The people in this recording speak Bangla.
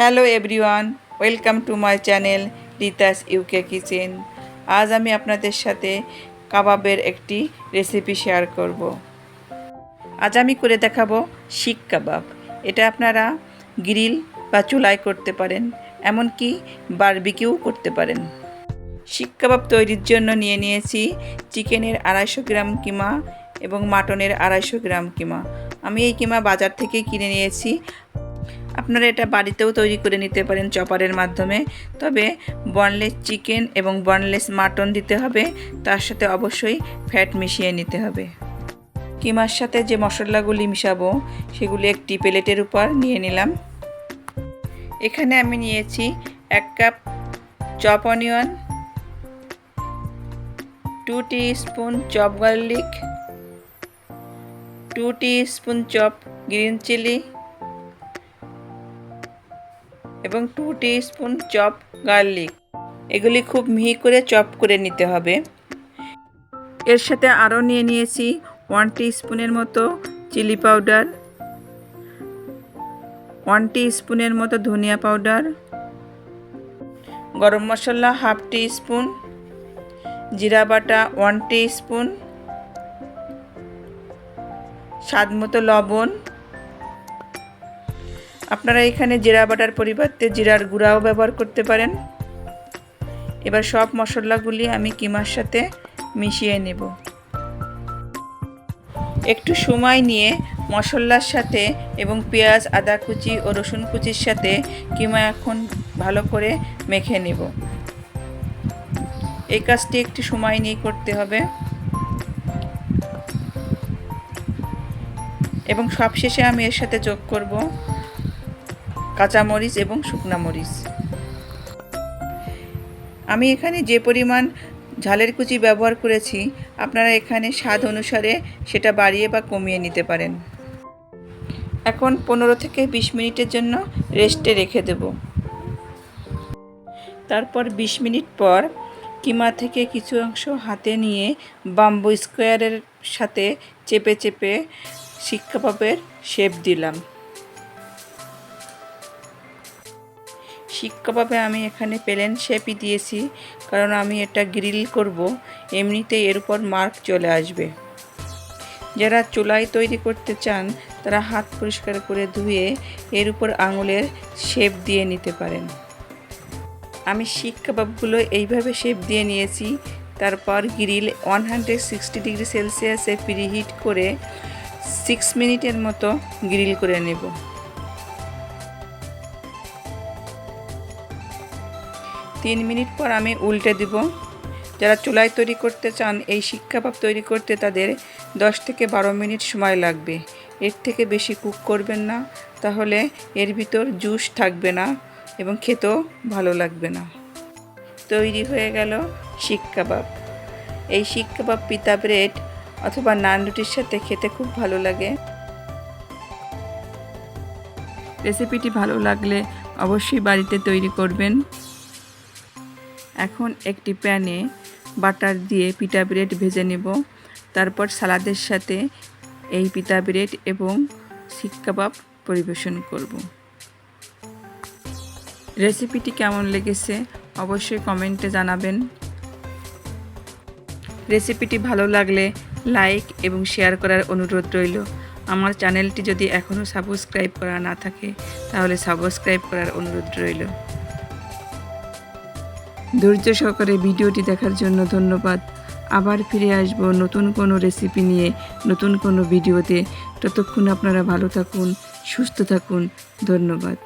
Hello everyone, welcome to my channel রিতাস UK kitchen. আজ আমি আপনাদের সাথে কাবাবের একটি রেসিপি শেয়ার করব। আজ আমি করে দেখাবো শিক কাবাব। এটা আপনারা গ্রিল বা চুলায় করতে পারেন, এমনকি বারবিকিউ করতে পারেন। শিক কাবাব তৈরির জন্য নিয়ে নিয়েছি চিকেনের 250 গ্রাম কিমা এবং মাটনের 250 গ্রাম কিমা। আমি এই কিমা বাজার থেকে কিনে নিয়েছি। আপনারা এটা বাড়িতেও তৈরি করে নিতে পারেন চপারের মাধ্যমে। তবে বনলেস চিকেন এবং বনলেস মাটন দিতে হবে, তার সাথে অবশ্যই ফ্যাট মিশিয়ে নিতে হবে। কিমার সাথে যে মশলাগুলি মিশাবো সেগুলি একটি প্লেটের উপর নিয়ে নিলাম। এখানে আমি নিয়েছি 1 cup chop onion, 2 teaspoon chop garlic, 2 teaspoon chop green chilli এবং 2 টিস্পুন চপ গার্লিক। এগুলি খুব মিহি করে চপ করে নিতে হবে। এর সাথে আরও নিয়ে নিয়েছি 1 টিস্পুনের মতো চিলি পাউডার, 1 টিস্পুনের মতো ধনিয়া পাউডার, গরম মশলা 1/2 টিস্পুন, জিরা বাটা 1 টিস্পুন, স্বাদ মতো লবণ। আপনারা এখানে জিরা বাটার পরিবর্তে জিরার গুঁড়াও ব্যবহার করতে পারেন। এবার সব মশলাগুলি আমি কিমার সাথে মিশিয়ে নেব। একটু সময় নিয়ে মশলার সাথে এবং পেঁয়াজ, আদা কুচি ও রসুন কুচির সাথে কিমা এখন ভালো করে মেখে নেব। এই কাজটি একটু সময় নিয়ে করতে হবে। এবং সবশেষে আমি এর সাথে যোগ করব কাঁচামরিচ এবং শুকনো মরিচ। আমি এখানে যে পরিমাণ ঝালের কুচি ব্যবহার করেছি, আপনারা এখানে স্বাদ অনুসারে সেটা বাড়িয়ে বা কমিয়ে নিতে পারেন। এখন 15 থেকে 20 মিনিটের জন্য রেস্টে রেখে দেব। তারপর 20 মিনিট পর কিমা থেকে কিছু অংশ হাতে নিয়ে বাম্বু স্কোয়ারের সাথে চেপে চেপে শিক কাবাবের শেপ দিলাম। শিক কাবাবে আমি এখানে প্লেন শেপই দিয়েছি, কারণ আমি এটা গ্রিল করব, এমনিতেই এর উপর মার্ক চলে আসবে। যারা চুলায় তৈরি করতে চান তারা হাত পরিষ্কার করে ধুয়ে এর উপর আঙুলের শেপ দিয়ে নিতে পারেন। আমি শিক কাবাবগুলো এইভাবে শেপ দিয়ে নিয়েছি। তারপর গ্রিল 160 ডিগ্রি সেলসিয়াসে প্রিহিট করে 6 মিনিটের মতো গ্রিল করে নেব। 3 মিনিট পর আমি উল্টে দিব। যারা চুলায় তৈরি করতে চান এই শিক কাবাব তৈরি করতে তাদের 10 থেকে 12 মিনিট সময় লাগবে। এর থেকে বেশি কুক করবেন না, তাহলে এর ভিতর জুস থাকবে না এবং খেতেও ভালো লাগবে না। তৈরি হয়ে গেল শিক কাবাব। এই শিক কাবাব পিতা ব্রেড অথবা নান রুটির সাথে খেতে খুব ভালো লাগে। রেসিপিটি ভালো লাগলে অবশ্যই বাড়িতে তৈরি করবেন। এখন একটি প্যানে বাটার দিয়ে পিটা ব্রেড ভেজে নেব। তারপর সালাদের সাথে এই পিটা ব্রেড এবং শিক কাবাব পরিবেশন করব। রেসিপিটি কেমন লেগেছে অবশ্যই কমেন্টে জানাবেন। রেসিপিটি ভালো লাগলে লাইক এবং শেয়ার করার অনুরোধ রইল। আমার চ্যানেলটি যদি এখনও সাবস্ক্রাইব করা না থাকে তাহলে সাবস্ক্রাইব করার অনুরোধ রইল। ধৈর্য সহকারে ভিডিওটি দেখার জন্য ধন্যবাদ। আবার ফিরে আসব নতুন কোনো রেসিপি নিয়ে, নতুন কোনো ভিডিওতে। ততক্ষণ আপনারা ভালো থাকুন, সুস্থ থাকুন। ধন্যবাদ।